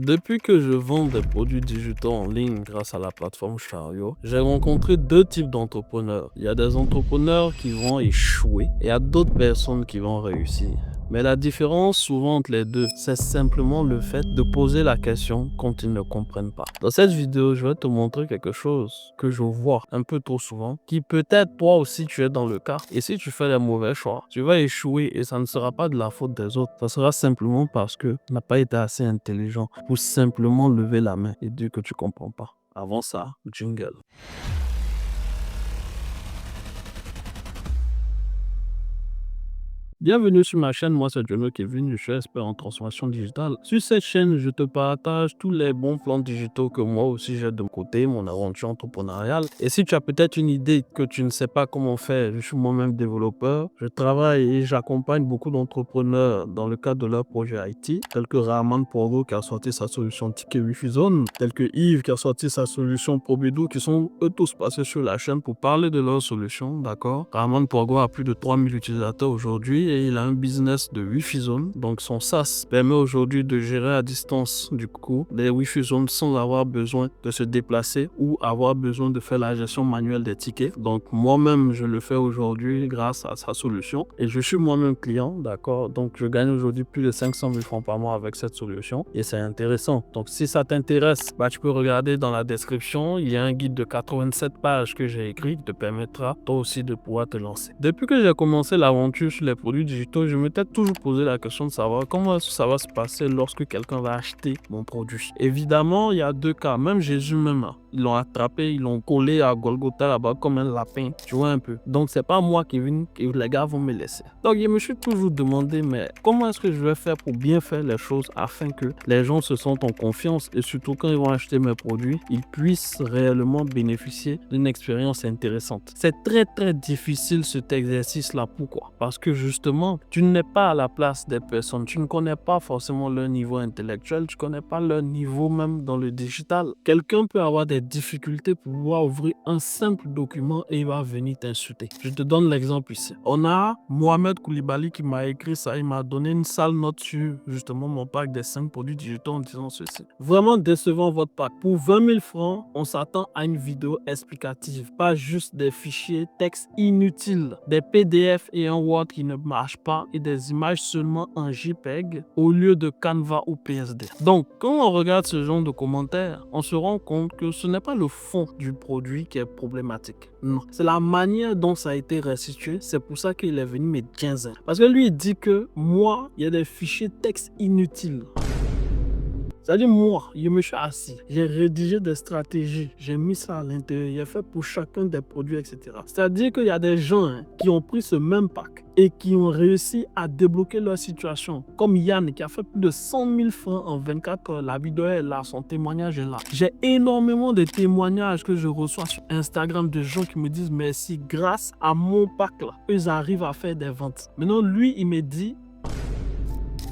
Depuis que je vends des produits digitaux en ligne grâce à la plateforme Chariot, j'ai rencontré deux types d'entrepreneurs. Il y a des entrepreneurs qui vont échouer et il y a d'autres personnes qui vont réussir. Mais la différence souvent entre les deux, c'est simplement le fait de poser la question quand ils ne comprennent pas. Dans cette vidéo, je vais te montrer quelque chose que je vois un peu trop souvent, qui peut-être toi aussi tu es dans le cas. Et si tu fais les mauvais choix, tu vas échouer et ça ne sera pas de la faute des autres. Ça sera simplement parce que tu n'as pas été assez intelligent pour simplement lever la main et dire que tu comprends pas. Avant ça, jingle. Bienvenue sur ma chaîne, moi c'est Jono Kevin, je suis expert en transformation digitale. Sur cette chaîne, je te partage tous les bons plans digitaux que moi aussi j'ai de mon côté, mon aventure entrepreneuriale. Et si tu as peut-être une idée que tu ne sais pas comment faire, je suis moi-même développeur, je travaille et j'accompagne beaucoup d'entrepreneurs dans le cadre de leurs projets IT, tels que Rahman Porgo qui a sorti sa solution Ticket Wi-Fi Zone, tel que Yves qui a sorti sa solution Probedo, qui sont eux tous passés sur la chaîne pour parler de leurs solutions, d'accord? Rahman Porgo a plus de 3000 utilisateurs aujourd'hui et il a un business de Wi-Fi Zone. Donc son SaaS permet aujourd'hui de gérer à distance du coup les Wi-Fi Zones sans avoir besoin de se déplacer ou avoir besoin de faire la gestion manuelle des tickets. Donc moi-même je le fais aujourd'hui grâce à sa solution et je suis moi-même client, d'accord? Donc je gagne aujourd'hui plus de 500 000 francs par mois avec cette solution et c'est intéressant. Donc si ça t'intéresse, tu peux regarder dans la description, il y a un guide de 87 pages que j'ai écrit qui te permettra toi aussi de pouvoir te lancer. Depuis que j'ai commencé l'aventure sur les produits digitaux, je m'étais toujours posé la question de savoir comment ça va se passer lorsque quelqu'un va acheter mon produit. Évidemment, il y a deux cas. Même Jésus même, ils l'ont attrapé, ils l'ont collé à Golgotha là-bas comme un lapin. Tu vois un peu. Donc c'est pas moi qui viens et les gars vont me laisser. Donc je me suis toujours demandé, mais comment est-ce que je vais faire pour bien faire les choses afin que les gens se sentent en confiance et surtout quand ils vont acheter mes produits, ils puissent réellement bénéficier d'une expérience intéressante. C'est très difficile cet exercice-là. Pourquoi? Parce que justement, tu n'es pas à la place des personnes. Tu ne connais pas forcément leur niveau intellectuel. Tu ne connais pas leur niveau même dans le digital. Quelqu'un peut avoir des difficultés pour pouvoir ouvrir un simple document et il va venir t'insulter. Je te donne l'exemple ici. On a Mohamed Koulibaly qui m'a écrit ça. Il m'a donné une sale note sur justement mon pack des 5 produits digitaux en disant ceci. Vraiment décevant votre pack. Pour 20 000 francs, on s'attend à une vidéo explicative. Pas juste des fichiers texte inutiles, des PDF et un Word qui ne marche pas et des images seulement en JPEG au lieu de Canva ou PSD. Donc, quand on regarde ce genre de commentaires, on se rend compte que ce n'est pas le fond du produit qui est problématique. Non, c'est la manière dont ça a été restitué. C'est pour ça qu'il est venu me quinzaine. Parce que lui, il dit que moi, il y a des fichiers texte inutiles. C'est-à-dire, moi, je me suis assis, j'ai rédigé des stratégies, j'ai mis ça à l'intérieur, j'ai fait pour chacun des produits, etc. C'est-à-dire qu'il y a des gens qui ont pris ce même pack et qui ont réussi à débloquer leur situation. Comme Yann qui a fait plus de 100 000 francs en 24 heures. La vidéo est là, son témoignage est là. J'ai énormément de témoignages que je reçois sur Instagram de gens qui me disent merci, grâce à mon pack là, ils arrivent à faire des ventes. Maintenant, lui, il me dit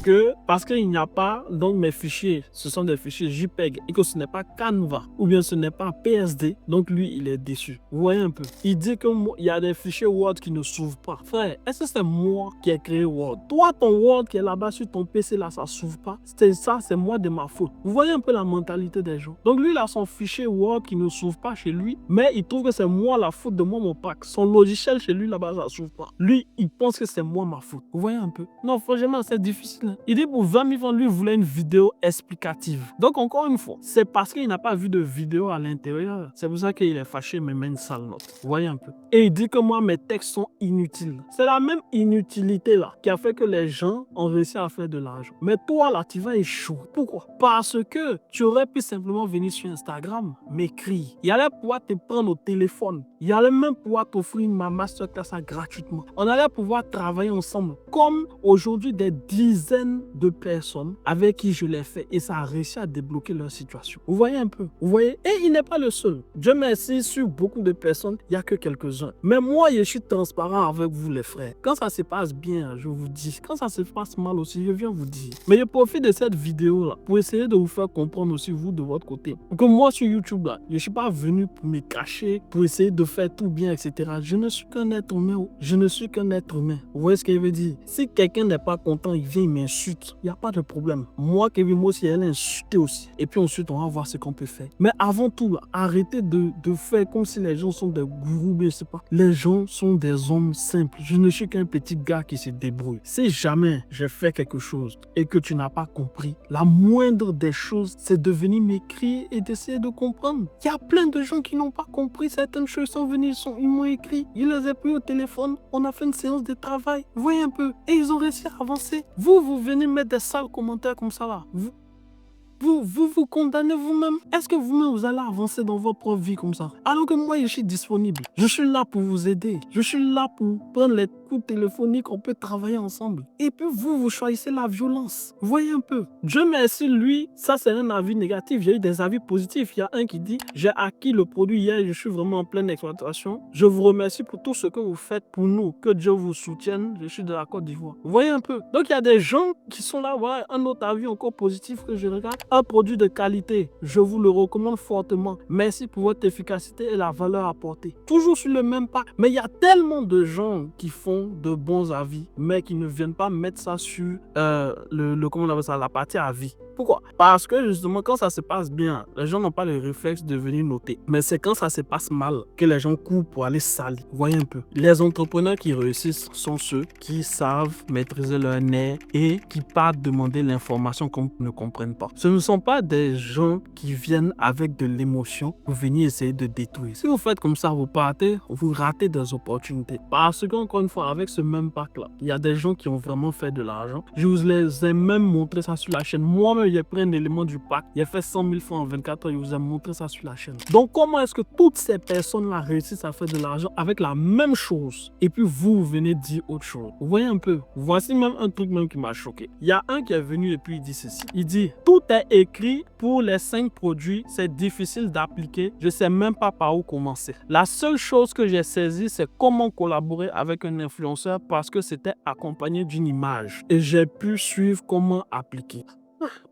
que parce qu'il n'y a pas, donc mes fichiers, ce sont des fichiers JPEG et que ce n'est pas Canva ou bien ce n'est pas PSD, donc lui il est déçu. Vous voyez un peu. Il dit que il y a des fichiers Word qui ne s'ouvrent pas. Frère, est-ce que c'est moi qui ai créé Word? Toi, ton Word qui est là-bas sur ton PC là, ça s'ouvre pas. C'est moi de ma faute. Vous voyez un peu la mentalité des gens. Donc lui il a son fichier Word qui ne s'ouvre pas chez lui, mais il trouve que c'est moi la faute de moi mon pack. Son logiciel chez lui là-bas ça s'ouvre pas. Lui il pense que c'est moi ma faute. Vous voyez un peu. Non, franchement c'est difficile. Il dit pour 20 000 francs, lui voulait une vidéo explicative. Donc encore une fois, c'est parce qu'il n'a pas vu de vidéo à l'intérieur. C'est pour ça qu'il est fâché, mais met une sale note. Vous voyez un peu. Et il dit que moi, mes textes sont inutiles. C'est la même inutilité là qui a fait que les gens ont réussi à faire de l'argent. Mais toi là, tu vas échouer. Pourquoi? Parce que tu aurais pu simplement venir sur Instagram, m'écrire. Il allait pouvoir te prendre au téléphone. Il allait même pouvoir t'offrir ma masterclass gratuitement. On allait pouvoir travailler ensemble. Comme aujourd'hui, des dizaines de personnes avec qui je l'ai fait et ça a réussi à débloquer leur situation. Vous voyez un peu? Vous voyez? Et il n'est pas le seul. Dieu merci, sur beaucoup de personnes, il n'y a que quelques-uns. Mais moi, je suis transparent avec vous les frères. Quand ça se passe bien, je vous dis. Quand ça se passe mal aussi, je viens vous dire. Mais je profite de cette vidéo-là pour essayer de vous faire comprendre aussi vous de votre côté. Que moi sur YouTube, là, je ne suis pas venu pour me cacher, pour essayer de faire tout bien, etc. Je ne suis qu'un être humain. Je ne suis qu'un être humain. Vous voyez ce que je veux dire? Si quelqu'un n'est pas content, il vient, il m'insulte. insulte, il n'y a pas de problème. Moi, Kevin, moi aussi, elle est insultée aussi. Et puis ensuite, on va voir ce qu'on peut faire. Mais avant tout, là, arrêtez de faire comme si les gens sont des gourous, mais je sais pas. Les gens sont des hommes simples. Je ne suis qu'un petit gars qui se débrouille. Si jamais je fais quelque chose et que tu n'as pas compris, la moindre des choses, c'est de venir m'écrire et d'essayer de comprendre. Il y a plein de gens qui n'ont pas compris certaines choses, sont venus, ils m'ont écrit, je les ai pris au téléphone, on a fait une séance de travail, voyez un peu, et ils ont réussi à avancer. Vous venez mettre des sales commentaires comme ça là. Vous condamnez vous-même. Est-ce que vous-même vous allez avancer dans votre propre vie comme ça? Alors que moi, je suis disponible. Je suis là pour vous aider. Je suis là pour prendre les coups téléphoniques, on peut travailler ensemble. Et puis vous choisissez la violence. Voyez un peu. Dieu merci, lui, ça c'est un avis négatif. J'ai eu des avis positifs. Il y a un qui dit, j'ai acquis le produit hier, je suis vraiment en pleine exploitation. Je vous remercie pour tout ce que vous faites pour nous. Que Dieu vous soutienne. Je suis de la Côte d'Ivoire. Voyez un peu. Donc il y a des gens qui sont là, voilà, un autre avis encore positif que je regarde. Un produit de qualité, je vous le recommande fortement. Merci pour votre efficacité et la valeur apportée. Toujours sur le même pas. Mais il y a tellement de gens qui font de bons avis, mais qui ne viennent pas mettre ça sur comment on appelle ça, la partie avis. Pourquoi? Parce que justement, quand ça se passe bien, les gens n'ont pas le réflexe de venir noter. Mais c'est quand ça se passe mal que les gens courent pour aller salir. Voyez un peu. Les entrepreneurs qui réussissent sont ceux qui savent maîtriser leur nez et qui partent demander l'information qu'on ne comprenne pas. Ce ne sont pas des gens qui viennent avec de l'émotion pour venir essayer de détruire. Si vous faites comme ça, vous partez, vous ratez des opportunités. Parce qu'encore une fois, avec ce même pack-là, il y a des gens qui ont vraiment fait de l'argent. Je vous les ai même montré ça sur la chaîne. Moi-même, j'ai pris un élément du pack, j'ai fait 100 000 francs en 24 heures, je vous ai montré ça sur la chaîne. Donc, comment est-ce que toutes ces personnes-là réussissent à faire de l'argent avec la même chose et puis vous venez dire autre chose? Vous voyez un peu? Voici même un truc même qui m'a choqué. Il y a un qui est venu et puis il dit ceci. Il dit, tout est écrit pour les 5 produits, c'est difficile d'appliquer, je ne sais même pas par où commencer. La seule chose que j'ai saisie, c'est comment collaborer avec un influenceur parce que c'était accompagné d'une image et j'ai pu suivre comment appliquer.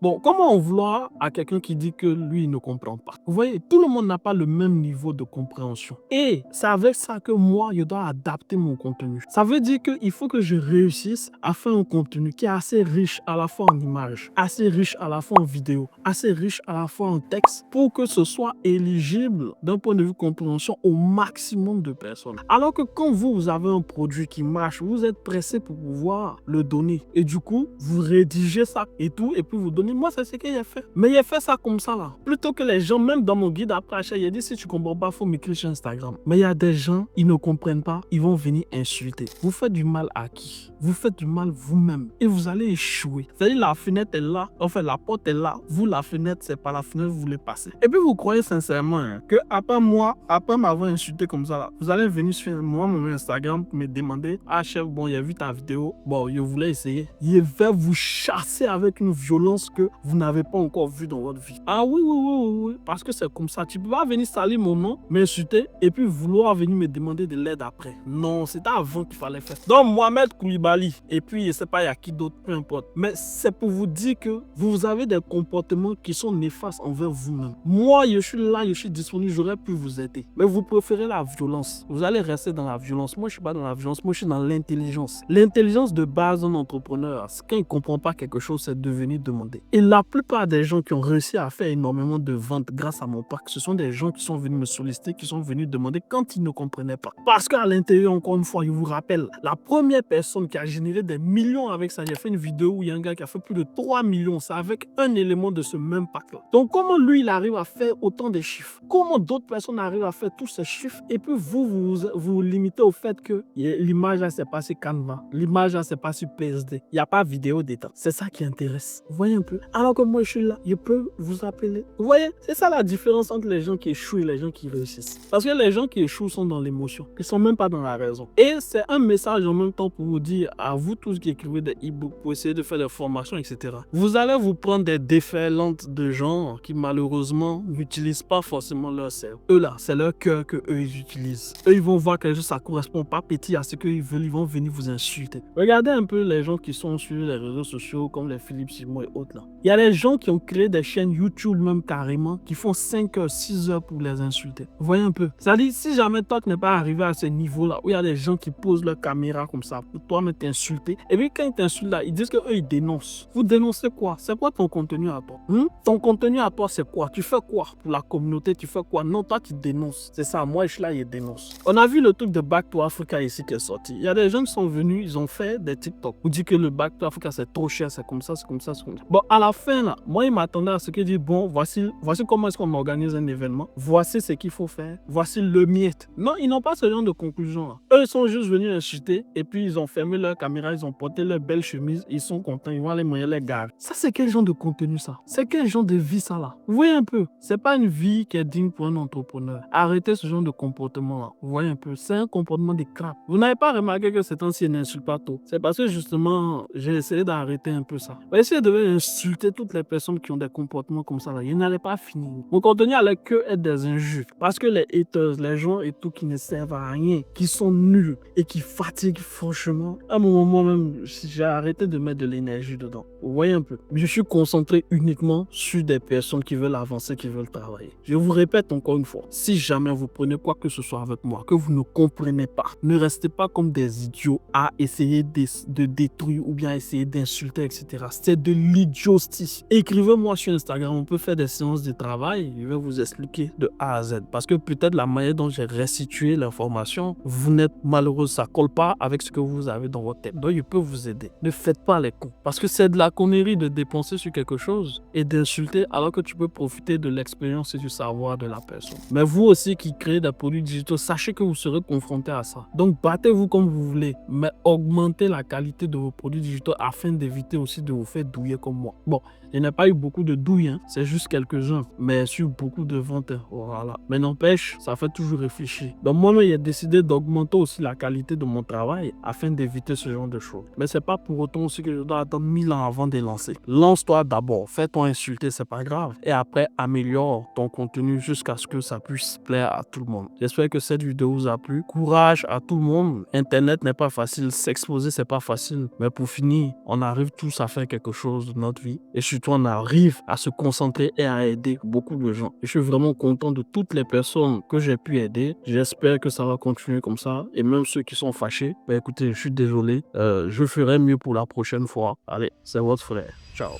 Bon, comment en vouloir à quelqu'un qui dit que lui, il ne comprend pas? Vous voyez, tout le monde n'a pas le même niveau de compréhension. Et c'est avec ça que moi, je dois adapter mon contenu. Ça veut dire qu'il faut que je réussisse à faire un contenu qui est assez riche à la fois en images, assez riche à la fois en vidéo, assez riche à la fois en texte pour que ce soit éligible d'un point de vue compréhension au maximum de personnes. Alors que quand vous avez un produit qui marche, vous êtes pressé pour pouvoir le donner. Et du coup, vous rédigez ça et tout, et puis vous donnez. Moi, c'est ce que j'ai fait. Mais j'ai fait ça comme ça, là. Plutôt que les gens, même dans mon guide après achat, il a dit, si tu comprends pas, il faut m'écrire sur Instagram. Mais il y a des gens, ils ne comprennent pas, ils vont venir insulter. Vous faites du mal à qui? Vous faites du mal vous-même. Et vous allez échouer. C'est-à-dire, la fenêtre est là. Enfin, la porte est là. Vous, la fenêtre, c'est par la fenêtre que vous voulez passer. Et puis, vous croyez sincèrement que après moi, après m'avoir insulté comme ça, là, vous allez venir sur moi, mon Instagram, me demander, ah, chef, bon, j'ai vu ta vidéo. Bon, je voulais essayer. Je vais vous chasser avec une violence que vous n'avez pas encore vue dans votre vie. Ah oui, parce que c'est comme ça. Tu peux pas venir salir mon nom, m'insulter et puis vouloir venir me demander de l'aide après. Non, c'était avant qu'il fallait faire. Donc Mohamed Koulibaly, et puis je sais pas il y a qui d'autre, peu importe. Mais c'est pour vous dire que vous avez des comportements qui sont néfastes envers vous-même. Moi, je suis là, je suis disponible, j'aurais pu vous aider. Mais vous préférez la violence. Vous allez rester dans la violence. Moi, je suis pas dans la violence, moi je suis dans l'intelligence. L'intelligence de base d'un entrepreneur, quand il comprend pas quelque chose, c'est de venir demander. Et la plupart des gens qui ont réussi à faire énormément de ventes grâce à mon pack, ce sont des gens qui sont venus me solliciter, qui sont venus demander quand ils ne comprenaient pas. Parce qu'à l'intérieur, encore une fois, je vous rappelle, la première personne qui a généré des millions avec ça, j'ai fait une vidéo où il y a un gars qui a fait plus de 3 millions, c'est avec un élément de ce même pack-là. Donc comment lui, il arrive à faire autant de chiffres? Comment d'autres personnes arrivent à faire tous ces chiffres? Et puis vous limitez au fait que l'image là, c'est pas sur Canva, l'image là, c'est pas sur PSD. Il n'y a pas vidéo d'état. C'est ça qui intéresse. Vous voyez un peu? Alors que moi, je suis là, je peux vous appeler. Vous voyez? C'est ça la différence entre les gens qui échouent et les gens qui réussissent. Parce que les gens qui échouent sont dans l'émotion. Ils sont même pas dans la raison. Et c'est un message en même temps pour vous dire, à vous tous qui écrivez des e-books pour essayer de faire des formations, etc. Vous allez vous prendre des déferlantes de gens qui malheureusement n'utilisent pas forcément leur cerveau. Eux là, c'est leur cœur que eux ils utilisent. Eux ils vont voir que ça correspond pas petit à ce qu'ils veulent, ils vont venir vous insulter. Regardez un peu les gens qui sont sur les réseaux sociaux comme les Philippe Simon et autres là. Il y a des gens qui ont créé des chaînes YouTube même carrément, qui font 5 heures, 6 heures pour les insulter. Vous voyez un peu. C'est-à-dire, si jamais toi tu n'es pas arrivé à ce niveau-là, où il y a des gens qui posent leur caméra comme ça, pour toi mais t'insulter, et puis quand ils t'insultent là, ils disent qu'eux ils dénoncent. Vous dénoncez quoi? C'est quoi ton contenu à toi? Ton contenu à toi c'est quoi? Tu fais quoi pour la communauté? Tu fais quoi? Non, toi tu dénonces. C'est ça, moi je suis là, il dénonce. On a vu le truc de Back to Africa ici qui est sorti. Il y a des gens qui sont venus, ils ont fait des TikTok. Vous dites que le Back to Africa c'est trop cher, c'est comme ça, c'est comme ça, c'est comme ça. Bon, à la fin là, moi il m'attendait à ce qu'il dit, bon, voici comment est-ce qu'on organise un événement. Voici ce qu'il faut faire. Voici le miette. Non, ils n'ont pas ce genre de conclusion là. Eux, ils sont juste venus insulter et puis ils ont fermé leur caméra, ils ont porté leur belle chemise, ils sont contents, ils vont aller moyen les gars. Ça, c'est quel genre de contenu ça? C'est quel genre de vie ça là? Vous voyez un peu? C'est pas une vie qui est digne pour un entrepreneur. Arrêtez ce genre de comportement là. Vous voyez un peu? C'est un comportement de crap. Vous n'avez pas remarqué que c'est ancien n'insulte pas trop. C'est parce que justement, j'ai essayé d'arrêter un peu ça. Essayez de insulter toutes les personnes qui ont des comportements comme ça là. Il n'allait pas finir. Mon contenu allait que être des injures. Parce que les haters, les gens et tout qui ne servent à rien, qui sont nuls et qui fatiguent franchement, à un moment même, j'ai arrêté de mettre de l'énergie dedans. Vous voyez un peu? Je suis concentré uniquement sur des personnes qui veulent avancer, qui veulent travailler. Je vous répète encore une fois, si jamais vous prenez quoi que ce soit avec moi, que vous ne comprenez pas, ne restez pas comme des idiots à essayer de détruire ou bien essayer d'insulter, etc. C'est de l'idiotie. Écrivez-moi sur Instagram, on peut faire des séances de travail, je vais vous expliquer de A à Z. Parce que peut-être la manière dont j'ai restitué l'information, vous n'êtes malheureux, ça colle pas avec ce que vous avez dans votre tête. Donc, je peux vous aider. Ne faites pas les cons. Parce que c'est de la connerie de dépenser sur quelque chose et d'insulter alors que tu peux profiter de l'expérience et du savoir de la personne. Mais vous aussi qui créez des produits digitaux, sachez que vous serez confronté à ça. Donc, battez-vous comme vous voulez, mais augmentez la qualité de vos produits digitaux afin d'éviter aussi de vous faire douiller comme moi. Bon, il n'y a pas eu beaucoup de douilles, hein. C'est juste quelques-uns, mais sur beaucoup de ventes, voilà. Mais n'empêche, ça fait toujours réfléchir. Donc moi-même, j'ai décidé d'augmenter aussi la qualité de mon travail afin d'éviter ce genre de choses. Mais c'est pas pour autant aussi que je dois attendre 1000 ans avant de lancer. Lance-toi d'abord, fais-toi insulter, c'est pas grave. Et après, améliore ton contenu jusqu'à ce que ça puisse plaire à tout le monde. J'espère que cette vidéo vous a plu. Courage à tout le monde. Internet n'est pas facile, s'exposer c'est pas facile. Mais pour finir, on arrive tous à faire quelque chose de notre vie. Et surtout, on arrive à se concentrer et à aider beaucoup de gens. Je suis vraiment content de toutes les personnes que j'ai pu aider. J'espère que ça va continuer comme ça. Et même ceux qui sont fâchés, écoutez, je suis désolé. Je ferai mieux pour la prochaine fois. Allez, c'est votre frère. Ciao.